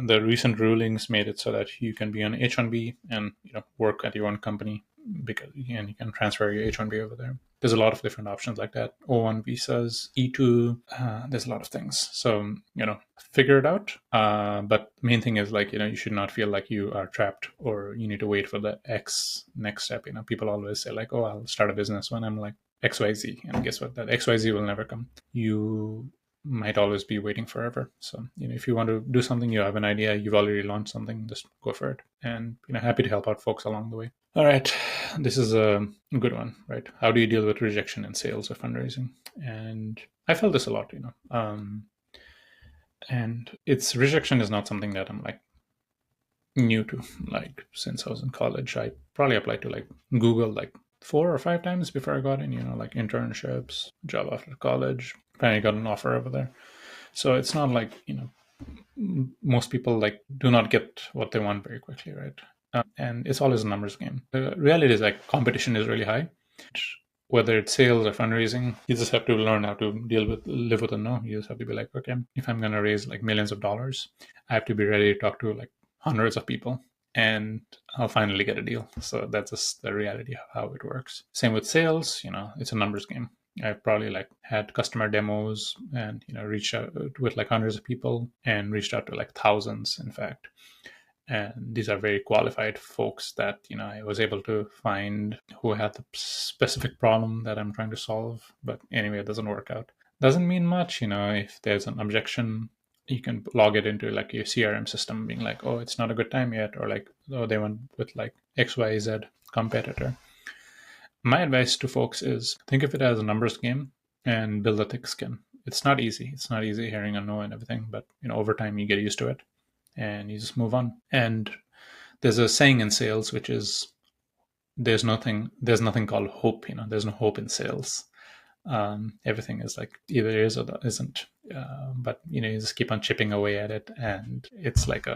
The recent rulings made it so that you can be on H-1B and work at your own company, because you can transfer your H-1B over there. There's a lot of different options like that. O-1 visas, E-2. There's a lot of things. So figure it out. But the main thing is like you should not feel like you are trapped or you need to wait for the next step. People always say like, "Oh, I'll start a business when I'm like XYZ," and guess what? That XYZ will never come. You might always be waiting forever. So, if you want to do something, you have an idea, you've already launched something, just go for it. And, happy to help out folks along the way. All right. This is a good one, right? How do you deal with rejection in sales or fundraising? And I felt this a lot, and it's rejection is not something that I'm like new to. Like since I was in college, I probably applied to like Google like 4 or 5 times before I got in, like internships, job after college, finally got an offer over there. So it's not like, most people like do not get what they want very quickly, right? And it's always a numbers game. The reality is like competition is really high. Whether it's sales or fundraising, you just have to learn how to live with a no. You just have to be like, okay, if I'm going to raise like millions of dollars, I have to be ready to talk to like hundreds of people, and I'll finally get a deal. So that's just the reality of how it works. Same with sales, it's a numbers game. I've probably like had customer demos and reached out with like hundreds of people and reached out to like thousands, in fact. And these are very qualified folks that I was able to find who had the specific problem that I'm trying to solve. But anyway, it doesn't work out. Doesn't mean much, if there's an objection, you can log it into like your CRM system, being like, "Oh, it's not a good time yet," or like, "Oh, they went with like XYZ competitor." My advice to folks is think of it as a numbers game and build a thick skin. It's not easy. It's not easy hearing a no and everything, but over time you get used to it and you just move on. And there's a saying in sales, which is there's nothing called hope. There's no hope in sales. Everything is like either is or isn't. But you just keep on chipping away at it, and it's like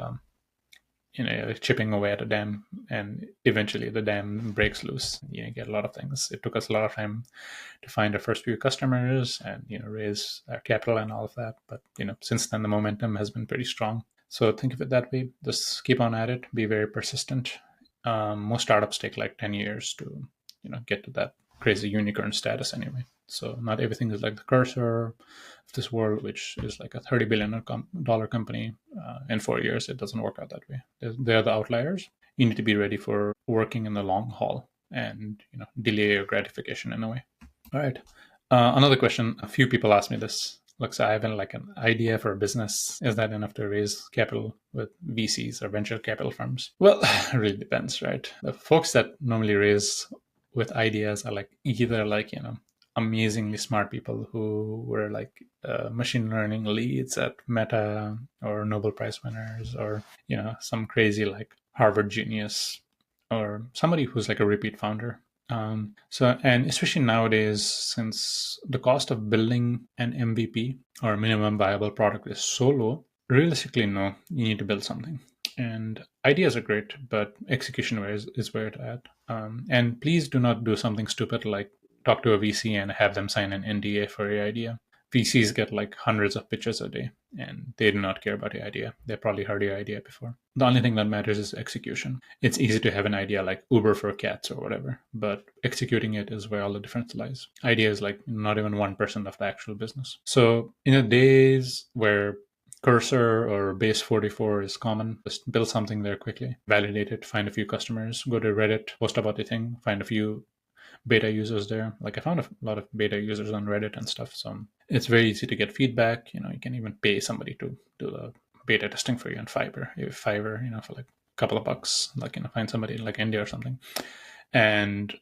chipping away at a dam, and eventually the dam breaks loose. You get a lot of things. It took us a lot of time to find our first few customers and raise our capital and all of that. But since then the momentum has been pretty strong. So think of it that way. Just keep on at it. Be very persistent. Most startups take like 10 years to get to that crazy unicorn status anyway. So not everything is like the Cursor of this world, which is like a $30 billion company. In 4 years, it doesn't work out that way. They're the outliers. You need to be ready for working in the long haul and delay your gratification in a way. All right. Another question. A few people ask me this. Look, so I have like an idea for a business. Is that enough to raise capital with VCs or venture capital firms? Well, it really depends, right? The folks that normally raise with ideas are like either like, amazingly smart people who were like machine learning leads at Meta or Nobel Prize winners, or, some crazy like Harvard genius, or somebody who's like a repeat founder. And especially nowadays, since the cost of building an MVP or minimum viable product is so low, realistically, no, you need to build something. And ideas are great, but execution is where it's at. And please do not do something stupid like talk to a VC and have them sign an NDA for your idea. VCs get like hundreds of pitches a day, and they do not care about your idea. They probably heard your idea before. The only thing that matters is execution. It's easy to have an idea like Uber for cats or whatever, but executing it is where all the difference lies. Idea is like not even 1% of the actual business. So in the days where Cursor or Base 44 is common, just build something there quickly, validate it, find a few customers, go to Reddit, post about the thing, find a few beta users there. Like I found a lot of beta users on Reddit and stuff. So it's very easy to get feedback. You can even pay somebody to do the beta testing for you on Fiverr, for like a couple of bucks, like, find somebody in like India or something, and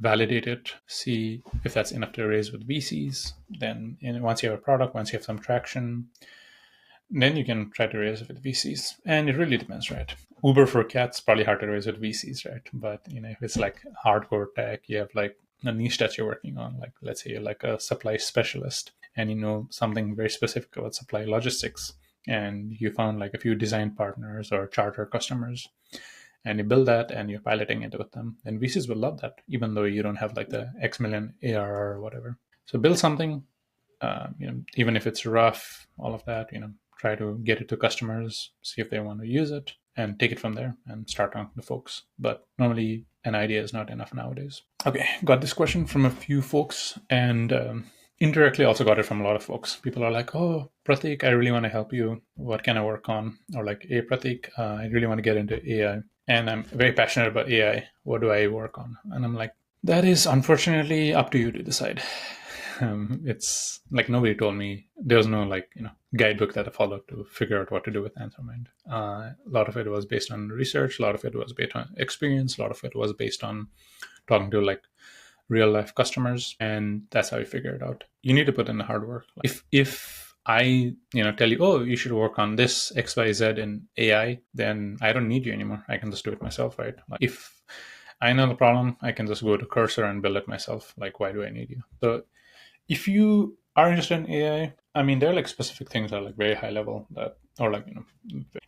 validate it, see if that's enough to raise with VCs. Then once you have a product, once you have some traction, then you can try to raise it with VCs. And it really depends, right? Uber for cats, probably hard to raise with VCs, right? But if it's like hardcore tech, you have like a niche that you're working on, like let's say you're like a supply specialist and you know something very specific about supply logistics, and you found like a few design partners or charter customers, and you build that and you're piloting it with them, then VCs will love that, even though you don't have like the X million ARR or whatever. So build something, even if it's rough, all of that, try to get it to customers, see if they want to use it, and take it from there and start talking to folks. But normally an idea is not enough nowadays. Okay, got this question from a few folks, and indirectly also got it from a lot of folks. People are like, oh, Pratik, I really want to help you. What can I work on? Or like, hey, Pratik, I really want to get into AI. And I'm very passionate about AI. What do I work on? And I'm like, that is unfortunately up to you to decide. It's like nobody told me. There was no guidebook that I followed to figure out what to do with AnswerMind. A lot of it was based on research. A lot of it was based on experience. A lot of it was based on talking to like real life customers, and that's how you figure it out. You need to put in the hard work. If I tell you, oh, you should work on this XYZ in AI, then I don't need you anymore. I can just do it myself, right? Like if I know the problem, I can just go to Cursor and build it myself. Like, why do I need you? So if you are interested in AI, I mean, there are like specific things that are like very high level that, or like,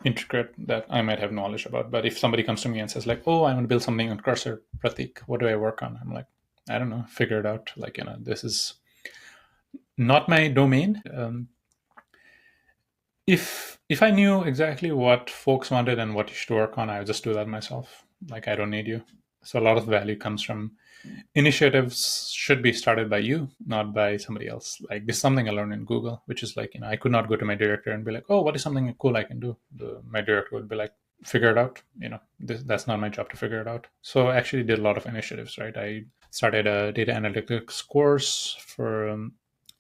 intricate that I might have knowledge about. But if somebody comes to me and says like, oh, I want to build something on Cursor, Pratik, what do I work on? I'm like, I don't know, figure it out. Like, this is not my domain. If I knew exactly what folks wanted and what you should work on, I would just do that myself. Like, I don't need you. So a lot of value comes from initiatives should be started by you, not by somebody else. Like, this is something I learned in Google, which is like, I could not go to my director and be like, oh, what is something cool I can do? My director would be like, figure it out. That's not my job to figure it out. So I actually did a lot of initiatives, right? I started a data analytics course for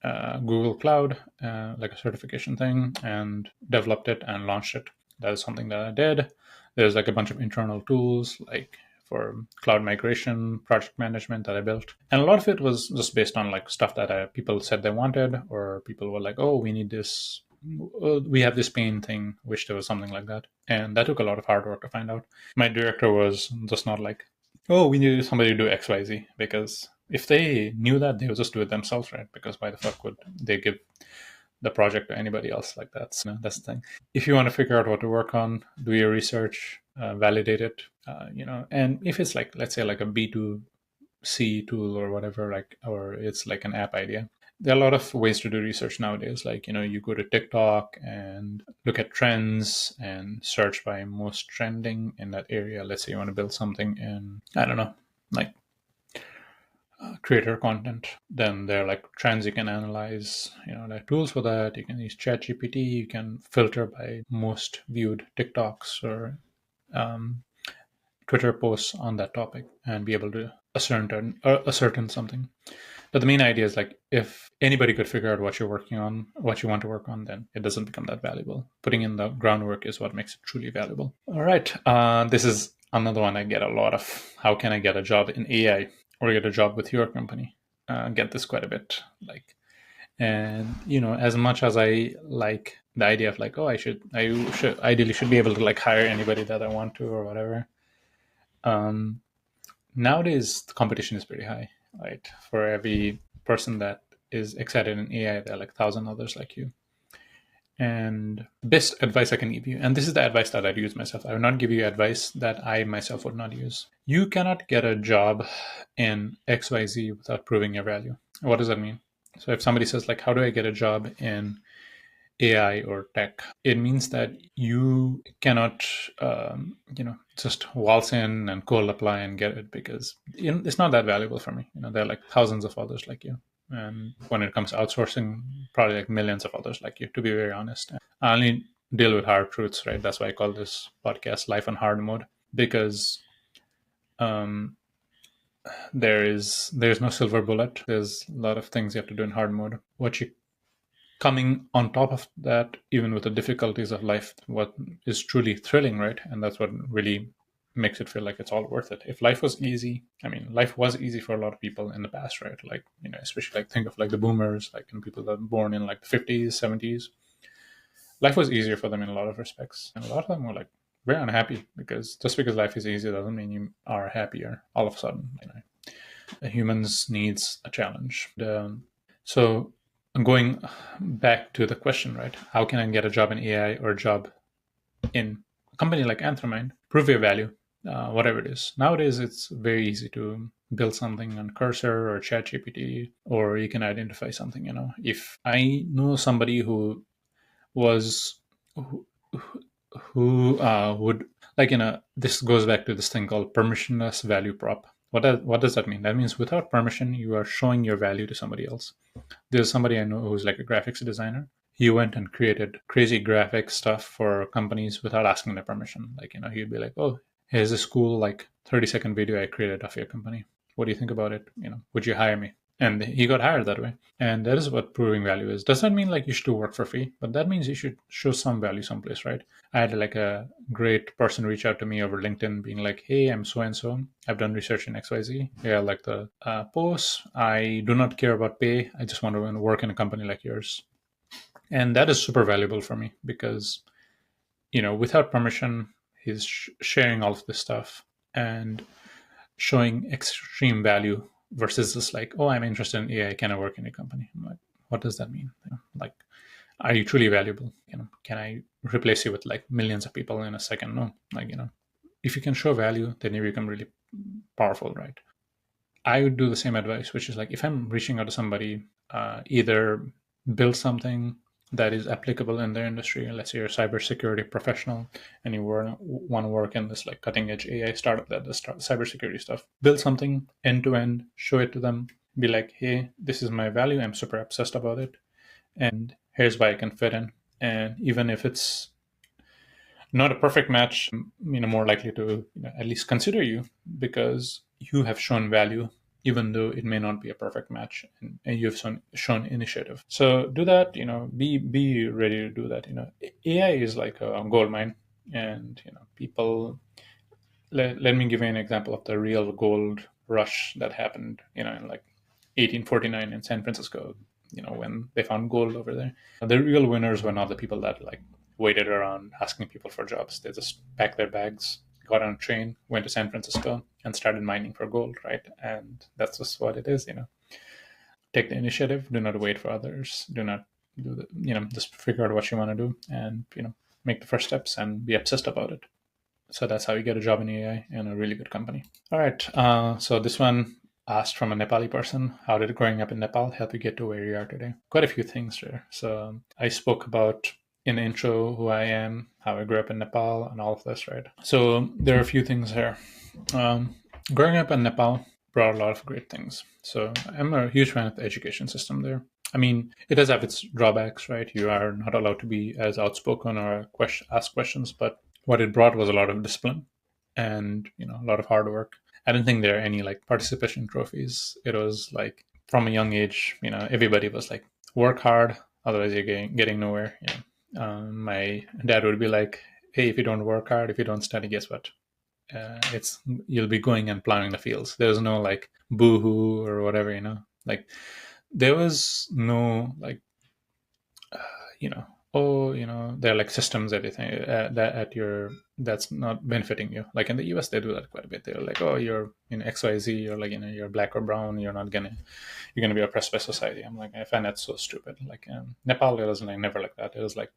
Google Cloud, like a certification thing, and developed it and launched it. That is something that I did. There's like a bunch of internal tools, like for cloud migration, project management that I built. And a lot of it was just based on like stuff that people said they wanted, or people were like, oh, we need this. We have this pain thing, wish there was something like that. And that took a lot of hard work to find out. My director was just not like, oh, we need somebody to do XYZ, because if they knew that, they would just do it themselves, right? Because why the fuck would they give the project to anybody else like that? So that's the thing. If you want to figure out what to work on, do your research, validate it, and if it's like, let's say like a B2C tool or whatever, like, or it's like an app idea, there are a lot of ways to do research nowadays. Like, you go to TikTok and look at trends and search by most trending in that area. Let's say you want to build something in, I don't know, like creator content. Then there are like trends you can analyze. There are tools for that. You can use ChatGPT. You can filter by most viewed TikToks or Twitter posts on that topic and be able to ascertain something. But the main idea is like, if anybody could figure out what you're working on, what you want to work on, then it doesn't become that valuable. Putting in the groundwork is what makes it truly valuable. All right. This is another one I get a lot of. How can I get a job in AI or get a job with your company? Get this quite a bit. And as much as I like the idea of like, oh, I should ideally should be able to like hire anybody that I want to or whatever. Nowadays the competition is pretty high, right? For every person that is excited in AI, there are like 1,000 others like you. And best advice I can give you, and this is the advice that I'd use myself, I would not give you advice that I myself would not use. You cannot get a job in XYZ without proving your value. What does that mean? So if somebody says like, how do I get a job in AI or tech, it means that you cannot, just waltz in and cold apply and get it, because it's not that valuable for me. There are like thousands of others like you. And when it comes to outsourcing, probably like millions of others like you, to be very honest. I only deal with hard truths, right? That's why I call this podcast Life on Hard Mode, because there's no silver bullet. There's a lot of things you have to do in hard mode. What you coming on top of that, even with the difficulties of life, what is truly thrilling, right? And that's what really makes it feel like it's all worth it. If life was easy, I mean, life was easy for a lot of people in the past, right? Like, especially like think of like the boomers, like and people that were born in like the 50s, 70s. Life was easier for them in a lot of respects. And a lot of them were like very unhappy because just because life is easy doesn't mean you are happier all of a sudden. Humans needs a challenge. So going back to the question, right? How can I get a job in AI or a job in a company like Anthramind? Prove your value, whatever it is. Nowadays, it's very easy to build something on Cursor or ChatGPT, or you can identify something. If I know somebody who was who, who would like this goes back to this thing called permissionless value prop. What does that mean? That means without permission, you are showing your value to somebody else. There's somebody I know who's like a graphics designer. He went and created crazy graphic stuff for companies without asking their permission. Like, he'd be like, oh, here's this cool, like 30-second video I created of your company. What do you think about it? Would you hire me? And he got hired that way. And that is what proving value is. Does that mean like you should do work for free? But that means you should show some value someplace, right? I had like a great person reach out to me over LinkedIn being like, hey, I'm so and so. I've done research in XYZ. Yeah, like the posts. I do not care about pay. I just want to work in a company like yours. And that is super valuable for me because, without permission, he's sharing all of this stuff and showing extreme value versus just like, oh, I'm interested in AI. Can I work in a company? I'm like, what does that mean? Like, are you truly valuable? Can I replace you with like millions of people in a second? No, like, if you can show value, then you become really powerful, right? I would do the same advice, which is like, if I'm reaching out to somebody, either build something that is applicable in their industry. Let's say you're a cybersecurity professional and you want to work in this like cutting edge AI startup that does cybersecurity stuff. Build something end to end, show it to them, be like, hey, this is my value. I'm super obsessed about it. And here's why I can fit in. And even if it's not a perfect match, more likely to at least consider you because you have shown value, even though it may not be a perfect match, and you have shown initiative. So do that. Be ready to do that. AI is like a gold mine, and people. Let me give you an example of the real gold rush that happened. In like 1849 in San Francisco. When they found gold over there. The real winners were not the people that like waited around asking people for jobs. They just packed their bags, got on a train, went to San Francisco, and started mining for gold, right? And that's just what it is. Take the initiative. Do not wait for others. Do not do the, just figure out what you want to do and, make the first steps and be obsessed about it. So that's how you get a job in AI in a really good company. All right. So this one asked from a Nepali person, how did growing up in Nepal help you get to where you are today? Quite a few things there. So I spoke about in the intro who I am, how I grew up in Nepal, and all of this, right? So there are a few things here. Growing up in Nepal brought a lot of great things. So I'm a huge fan of the education system there. I mean, it does have its drawbacks, right? You are not allowed to be as outspoken or ask questions, but what it brought was a lot of discipline and a lot of hard work. I don't think there are any like participation trophies. It was like from a young age, everybody was like, work hard, otherwise you're getting nowhere. My dad would be like, hey, if you don't work hard, if you don't study, guess what? It's you'll be going and plowing the fields. There's no like boo-hoo or whatever. Like there was no like oh, there are like systems everything that's not benefiting you. Like in the US, they do that quite a bit. They're like, oh, you're in XYZ, you're like you're black or brown, you're gonna be oppressed by society. I'm like, I find that so stupid. Like Nepal, it was like never like that. It was like,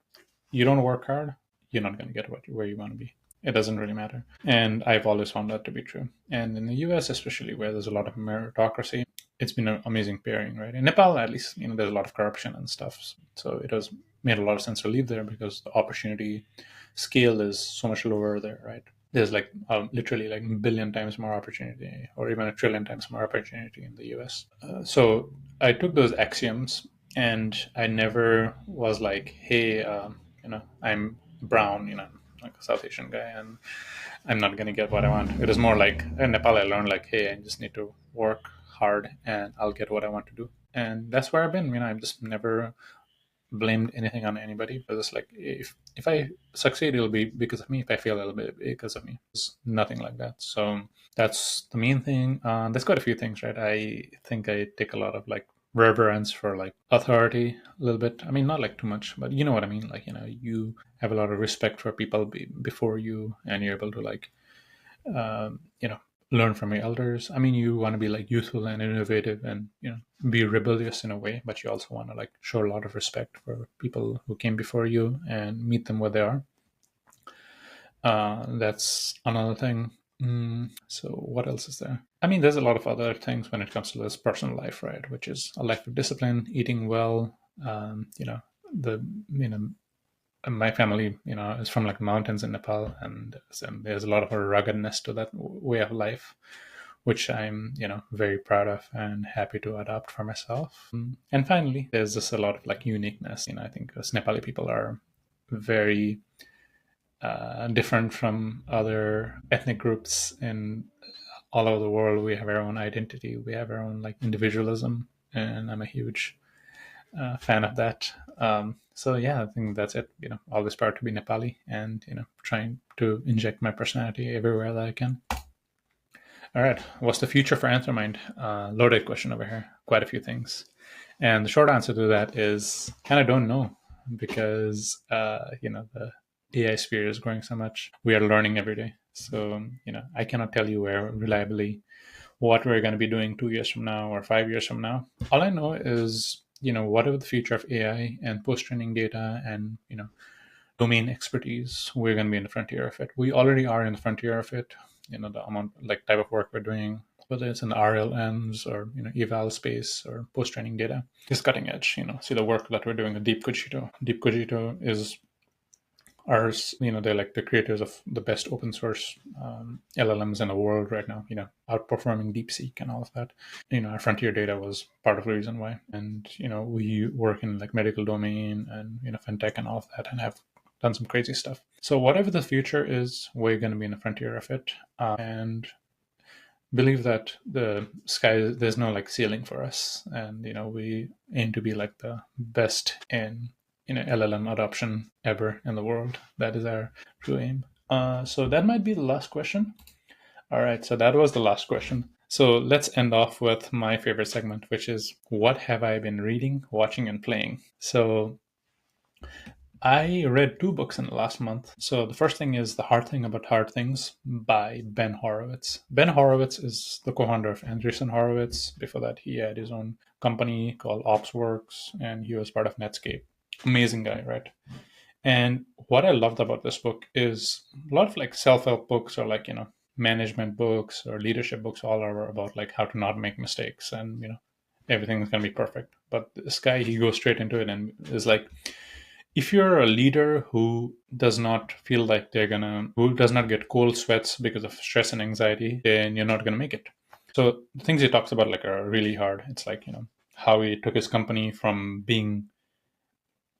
you don't work hard, you're not gonna get where you want to be. It doesn't really matter. And I've always found that to be true. And in the US, especially where there's a lot of meritocracy, it's been an amazing pairing, right? In Nepal, at least, there's a lot of corruption and stuff. So it has made a lot of sense to live there because the opportunity scale is so much lower there, right? There's like literally like a billion times more opportunity or even a trillion times more opportunity in the US. So I took those axioms and I never was like, hey, I'm brown, like a South Asian guy, and I'm not gonna get what I want. It is more like in Nepal I learned like, hey, I just need to work hard and I'll get what I want to do. And that's where I've been. I've just never blamed anything on anybody. But it's like if I succeed, it'll be because of me. If I fail, it'll be because of me. It's nothing like that. So that's the main thing. There's quite a few things, right? I think I take a lot of like reverence for like authority a little bit. I mean, not like too much, but you know what I mean. Like, you have a lot of respect for people before you, and you're able to like um, you know learn from your elders. I mean, you want to be like youthful and innovative, and be rebellious in a way, but you also want to like show a lot of respect for people who came before you and meet them where they are. That's another thing. So what else is there? I mean, there's a lot of other things when it comes to this personal life, right? Which is a life of discipline, eating well. The you know my family, is from like mountains in Nepal, and there's a lot of a ruggedness to that way of life, which I'm, very proud of and happy to adopt for myself. And finally, there's just a lot of like uniqueness. I think us Nepali people are very different from other ethnic groups in all over the world. We have our own identity. We have our own like individualism, and I'm a huge fan of that. So yeah, I think that's it. Always proud to be Nepali, and trying to inject my personality everywhere that I can. All right, what's the future for Anthramind? Loaded question over here. Quite a few things, and the short answer to that is kind of don't know, because the AI sphere is growing so much. We are learning every day, so I cannot tell you where reliably what we're going to be doing 2 years from now or 5 years from now. All I know is, whatever the future of AI and post-training data and, domain expertise, we're going to be in the frontier of it. We already are in the frontier of it. The amount, like type of work we're doing, whether it's in RLMs or, eval space or post-training data, is cutting edge. See the work that we're doing with Deep Cogito. Deep Cogito is ours. They're like the creators of the best open source LLMs in the world right now, outperforming DeepSeek and all of that. Our frontier data was part of the reason why. And we work in like medical domain and fintech and all of that, and have done some crazy stuff. So whatever the future is, we're going to be in the frontier of it, and believe that the sky, there's no like ceiling for us, and we aim to be like the best in LLM adoption ever in the world. That is our true aim. So that might be the last question. All right, so that was the last question. So let's end off with my favorite segment, which is what have I been reading, watching, and playing. So I read 2 books in the last month. So the first thing is The Hard Thing About Hard Things by Ben Horowitz. Ben Horowitz is the co-founder of Andreessen Horowitz. Before that, he had his own company called OpsWorks, and he was part of Netscape. Amazing guy, right? And what I loved about this book is a lot of like self-help books, or like, management books or leadership books, all are about like how to not make mistakes, and, everything's going to be perfect. But this guy, he goes straight into it and is like, if you're a leader who does not feel like who does not get cold sweats because of stress and anxiety, then you're not gonna make it. So the things he talks about like are really hard. It's like, how he took his company from being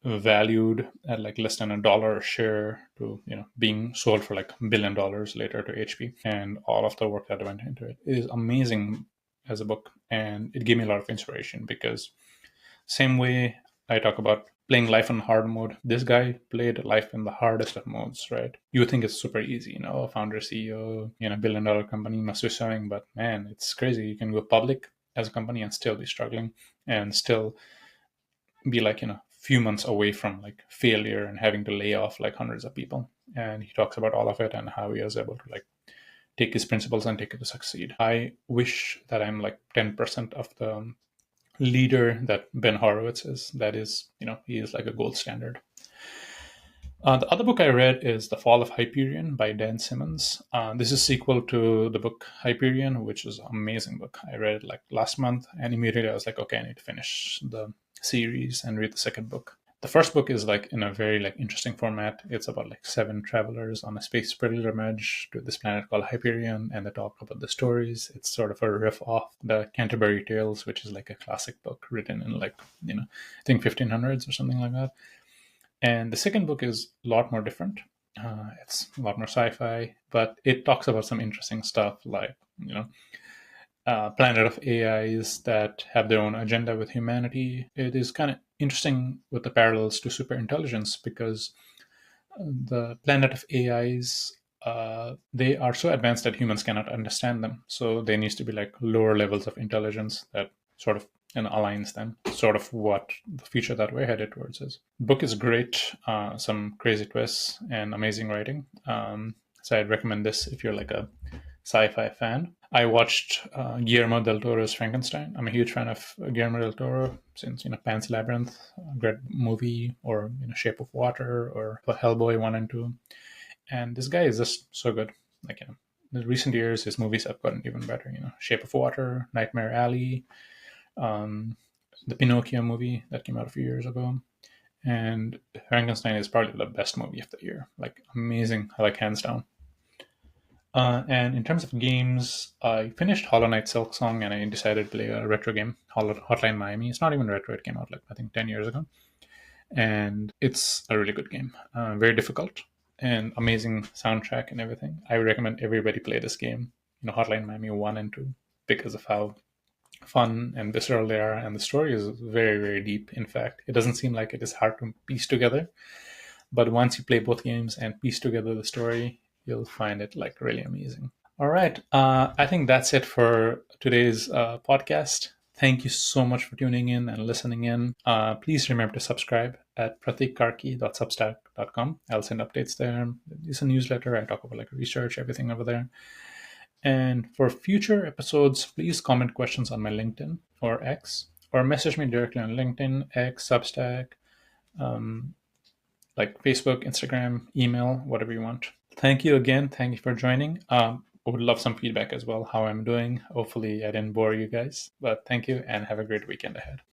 valued at like less than $1 a share to, being sold for like $1 billion later to HP, and all of the work that went into it. It is amazing as a book, and it gave me a lot of inspiration, because same way I talk about playing life in hard mode, this guy played life in the hardest of modes, right? You would think it's super easy, founder, CEO, billion-dollar company must be selling, but man, it's crazy. You can go public as a company and still be struggling, and still be like, few months away from like failure and having to lay off like hundreds of people. And he talks about all of it and how he was able to like take his principles and take it to succeed. I wish that I'm like 10% of the leader that Ben Horowitz is. That is, he is like a gold standard. The other book I read is The Fall of Hyperion by Dan Simmons. This is a sequel to the book Hyperion, which is an amazing book. I read it like last month, and immediately I was like, okay, I need to finish the series and read the second book. The first book is like in a very like interesting format. It's about like 7 travelers on a space pilgrimage to this planet called Hyperion, and they talk about the stories. It's sort of a riff off the Canterbury Tales, which is like a classic book written in like, I think 1500s or something like that. And the second book is a lot more different. It's a lot more sci-fi, but it talks about some interesting stuff like planet of AIs that have their own agenda with humanity. It is kind of interesting with the parallels to superintelligence because the planet of AIs, they are so advanced that humans cannot understand them. So there needs to be like lower levels of intelligence that sort of aligns them. Sort of what the future that we're headed towards is. The book is great, some crazy twists and amazing writing. So I'd recommend this if you're like a sci-fi fan. I watched Guillermo del Toro's Frankenstein. I'm a huge fan of Guillermo del Toro since Pan's Labyrinth, a great movie, or Shape of Water, or Hellboy 1 and 2. And this guy is just so good. Like in the recent years, his movies have gotten even better. Shape of Water, Nightmare Alley, um, the Pinocchio movie that came out a few years ago, and Frankenstein is probably the best movie of the year. Like amazing, like hands down. And in terms of games, I finished Hollow Knight Silk Song and I decided to play a retro game, Hotline Miami. It's not even retro, it came out like I think 10 years ago. And it's a really good game. Very difficult and amazing soundtrack and everything. I recommend everybody play this game, Hotline Miami 1 and 2, because of how fun and visceral they are. And the story is very, very deep. In fact, it doesn't seem like it is hard to piece together. But once you play both games and piece together the story, you'll find it like really amazing. All right. I think that's it for today's podcast. Thank you so much for tuning in and listening in. Please remember to subscribe at pratikkarki.substack.com. I'll send updates there. It's a newsletter. I talk about like research, everything over there. And for future episodes, please comment questions on my LinkedIn or X, or message me directly on LinkedIn, X, Substack, like Facebook, Instagram, email, whatever you want. Thank you again. Thank you for joining. I would love some feedback as well, how I'm doing. Hopefully I didn't bore you guys, but thank you and have a great weekend ahead.